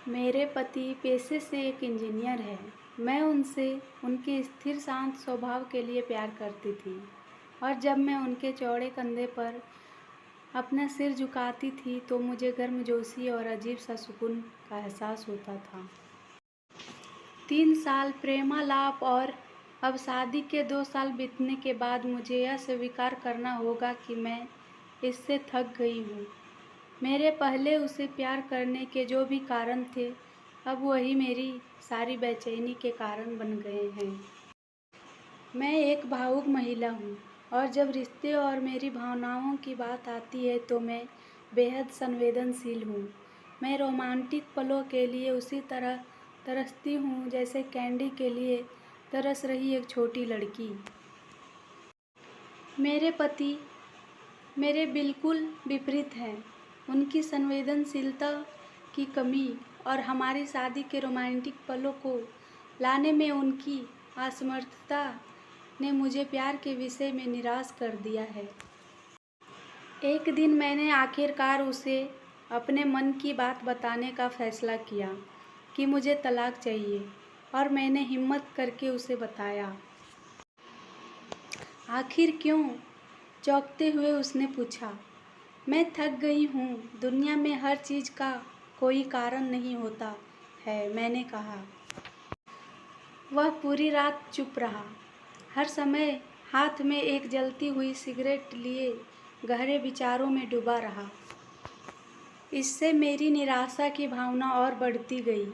मेरे पति पेशे से एक इंजीनियर हैं। मैं उनसे उनके स्थिर शांत स्वभाव के लिए प्यार करती थी और जब मैं उनके चौड़े कंधे पर अपना सिर झुकाती थी तो मुझे गर्मजोशी और अजीब सा सुकून का एहसास होता था। 3 साल प्रेमालाप और अब शादी के 2 साल बीतने के बाद मुझे यह स्वीकार करना होगा कि मैं इससे थक गई हूँ। मेरे पहले उसे प्यार करने के जो भी कारण थे, अब वही मेरी सारी बेचैनी के कारण बन गए हैं। मैं एक भावुक महिला हूँ और जब रिश्ते और मेरी भावनाओं की बात आती है तो मैं बेहद संवेदनशील हूँ। मैं रोमांटिक पलों के लिए उसी तरह तरसती हूँ जैसे कैंडी के लिए तरस रही एक छोटी लड़की। मेरे पति मेरे बिल्कुल विपरीत हैं। उनकी संवेदनशीलता की कमी और हमारी शादी के रोमांटिक पलों को लाने में उनकी असमर्थता ने मुझे प्यार के विषय में निराश कर दिया है। एक दिन मैंने आखिरकार उसे अपने मन की बात बताने का फैसला किया कि मुझे तलाक चाहिए और मैंने हिम्मत करके उसे बताया। आखिर क्यों? चौंकते हुए उसने पूछा। मैं थक गई हूँ, दुनिया में हर चीज़ का कोई कारण नहीं होता है, मैंने कहा। वह पूरी रात चुप रहा, हर समय हाथ में एक जलती हुई सिगरेट लिए गहरे विचारों में डूबा रहा। इससे मेरी निराशा की भावना और बढ़ती गई,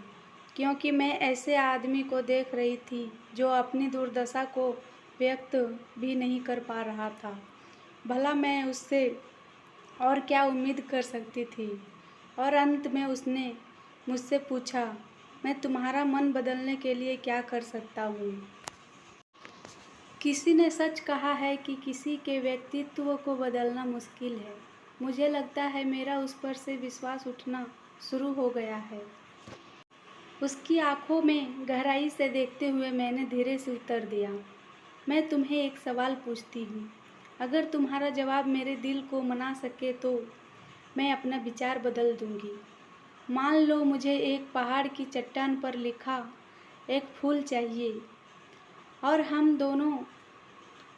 क्योंकि मैं ऐसे आदमी को देख रही थी जो अपनी दुर्दशा को व्यक्त भी नहीं कर पा रहा था। भला मैं उससे और क्या उम्मीद कर सकती थी? और अंत में उसने मुझसे पूछा, मैं तुम्हारा मन बदलने के लिए क्या कर सकता हूँ? किसी ने सच कहा है कि किसी के व्यक्तित्व को बदलना मुश्किल है। मुझे लगता है मेरा उस पर से विश्वास उठना शुरू हो गया है। उसकी आंखों में गहराई से देखते हुए मैंने धीरे से उत्तर दिया, मैं तुम्हें एक सवाल पूछती हूँ। अगर तुम्हारा जवाब मेरे दिल को मना सके तो मैं अपना विचार बदल दूँगी। मान लो मुझे एक पहाड़ की चट्टान पर लिखा एक फूल चाहिए और हम दोनों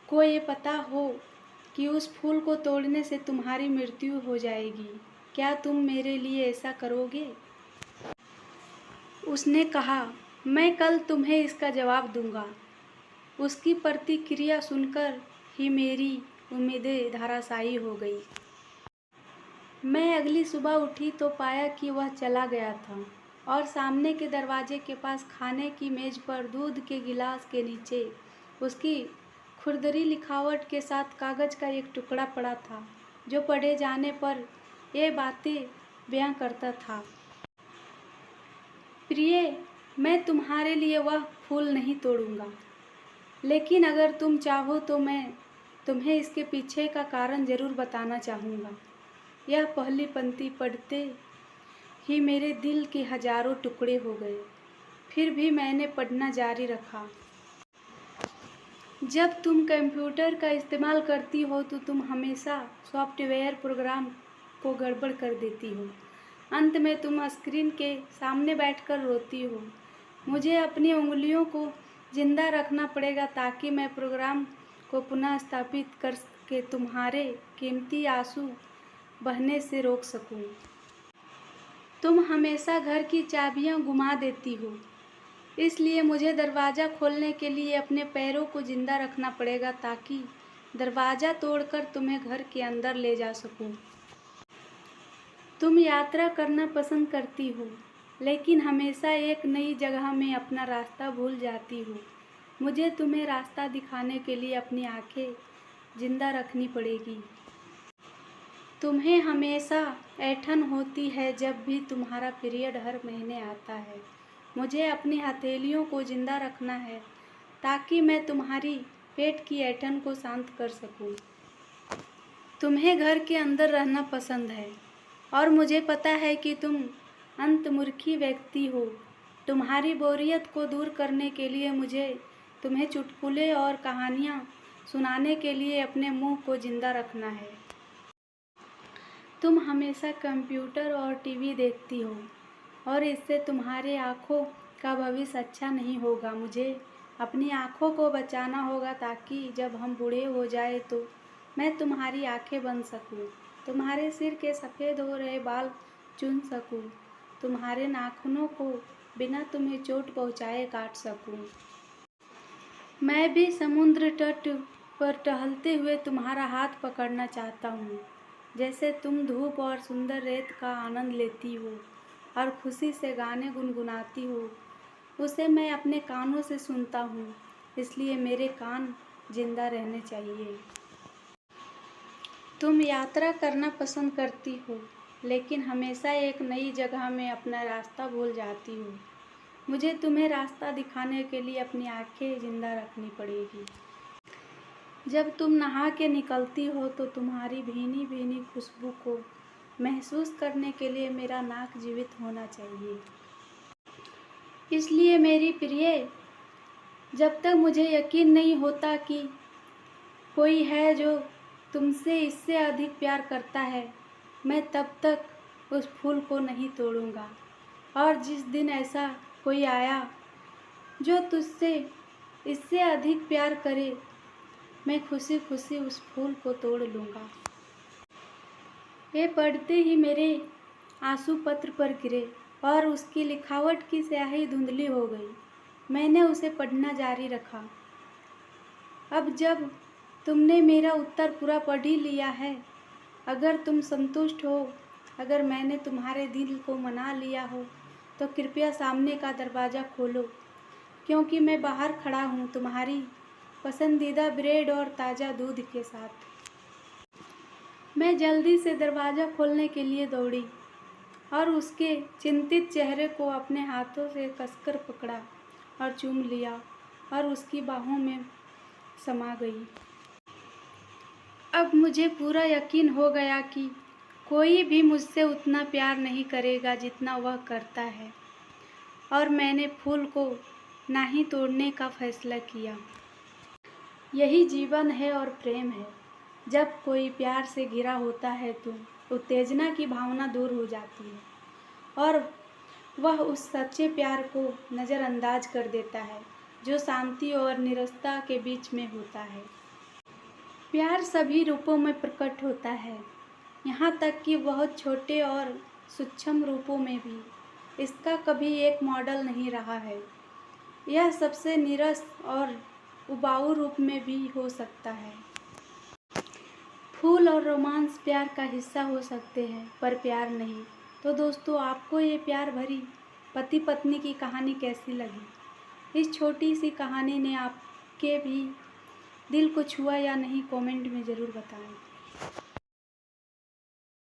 को ये पता हो कि उस फूल को तोड़ने से तुम्हारी मृत्यु हो जाएगी। क्या तुम मेरे लिए ऐसा करोगे? उसने कहा, मैं कल तुम्हें इसका जवाब दूंगा। उसकी प्रतिक्रिया सुनकर ही मेरी उम्मीदें धराशायी हो गई। मैं अगली सुबह उठी तो पाया कि वह चला गया था और सामने के दरवाजे के पास खाने की मेज पर दूध के गिलास के नीचे उसकी खुरदरी लिखावट के साथ कागज़ का एक टुकड़ा पड़ा था, जो पढ़े जाने पर ये बातें बयां करता था। प्रिय, मैं तुम्हारे लिए वह फूल नहीं तोड़ूंगा, लेकिन अगर तुम चाहो तो मैं तुम्हें इसके पीछे का कारण ज़रूर बताना चाहूँगा। यह पहली पंक्ति पढ़ते ही मेरे दिल के हजारों टुकड़े हो गए। फिर भी मैंने पढ़ना जारी रखा। जब तुम कंप्यूटर का इस्तेमाल करती हो तो तुम हमेशा सॉफ्टवेयर प्रोग्राम को गड़बड़ कर देती हो। अंत में तुम स्क्रीन के सामने बैठकर रोती हो। मुझे अपनी उंगलियों को जिंदा रखना पड़ेगा ताकि मैं प्रोग्राम को पुनः स्थापित करके तुम्हारे कीमती आंसू बहने से रोक सकूं। तुम हमेशा घर की चाबियां गुमा देती हो, इसलिए मुझे दरवाज़ा खोलने के लिए अपने पैरों को जिंदा रखना पड़ेगा ताकि दरवाज़ा तोड़कर तुम्हें घर के अंदर ले जा सकूं। तुम यात्रा करना पसंद करती हो, लेकिन हमेशा एक नई जगह में अपना रास्ता भूल जाती हो। मुझे तुम्हें रास्ता दिखाने के लिए अपनी आंखें जिंदा रखनी पड़ेगी। तुम्हें हमेशा ऐंठन होती है जब भी तुम्हारा पीरियड हर महीने आता है। मुझे अपनी हथेलियों को जिंदा रखना है ताकि मैं तुम्हारी पेट की ऐंठन को शांत कर सकूं। तुम्हें घर के अंदर रहना पसंद है और मुझे पता है कि तुम अंतर्मुखी व्यक्ति हो। तुम्हारी बोरियत को दूर करने के लिए मुझे तुम्हें चुटकुले और कहानियाँ सुनाने के लिए अपने मुंह को जिंदा रखना है। तुम हमेशा कंप्यूटर और टीवी देखती हो, और इससे तुम्हारे आँखों का भविष्य अच्छा नहीं होगा। मुझे अपनी आँखों को बचाना होगा ताकि जब हम बूढ़े हो जाए तो मैं तुम्हारी आँखें बन सकूं, तुम्हारे सिर के सफ़ेद हो रहे बाल चुन सकूं, तुम्हारे नाखूनों को बिना तुम्हें चोट पहुँचाए काट सकूं। मैं भी समुद्र तट पर टहलते हुए तुम्हारा हाथ पकड़ना चाहता हूँ, जैसे तुम धूप और सुंदर रेत का आनंद लेती हो और खुशी से गाने गुनगुनाती हो। उसे मैं अपने कानों से सुनता हूँ, इसलिए मेरे कान जिंदा रहने चाहिए। तुम यात्रा करना पसंद करती हो, लेकिन हमेशा एक नई जगह में अपना रास्ता भूल जाती हो। मुझे तुम्हें रास्ता दिखाने के लिए अपनी आंखें जिंदा रखनी पड़ेगी। जब तुम नहा के निकलती हो तो तुम्हारी भीनी भीनी खुशबू को महसूस करने के लिए मेरा नाक जीवित होना चाहिए। इसलिए मेरी प्रिय, जब तक मुझे यकीन नहीं होता कि कोई है जो तुमसे इससे अधिक प्यार करता है, मैं तब तक उस फूल को नहीं तोड़ूंगा। और जिस दिन ऐसा कोई आया जो तुझसे इससे अधिक प्यार करे, मैं खुशी खुशी उस फूल को तोड़ लूँगा। ये पढ़ते ही मेरे आंसू पत्र पर गिरे और उसकी लिखावट की स्याही धुंधली हो गई। मैंने उसे पढ़ना जारी रखा। अब जब तुमने मेरा उत्तर पूरा पढ़ ही लिया है, अगर तुम संतुष्ट हो, अगर मैंने तुम्हारे दिल को मना लिया हो, तो कृपया सामने का दरवाज़ा खोलो, क्योंकि मैं बाहर खड़ा हूँ तुम्हारी पसंदीदा ब्रेड और ताज़ा दूध के साथ। मैं जल्दी से दरवाज़ा खोलने के लिए दौड़ी और उसके चिंतित चेहरे को अपने हाथों से कसकर पकड़ा और चूम लिया और उसकी बाहों में समा गई। अब मुझे पूरा यकीन हो गया कि कोई भी मुझसे उतना प्यार नहीं करेगा जितना वह करता है, और मैंने फूल को ना ही तोड़ने का फैसला किया। यही जीवन है और प्रेम है। जब कोई प्यार से घिरा होता है तो उत्तेजना की भावना दूर हो जाती है और वह उस सच्चे प्यार को नज़रअंदाज कर देता है जो शांति और निरस्ता के बीच में होता है। प्यार सभी रूपों में प्रकट होता है, यहाँ तक कि बहुत छोटे और सूक्ष्म रूपों में भी। इसका कभी एक मॉडल नहीं रहा है। यह सबसे नीरस और उबाऊ रूप में भी हो सकता है। फूल और रोमांस प्यार का हिस्सा हो सकते हैं, पर प्यार नहीं। तो दोस्तों, आपको ये प्यार भरी पति पत्नी की कहानी कैसी लगी? इस छोटी सी कहानी ने आपके भी दिल को छुआ या नहीं, कमेंट में ज़रूर बताएं।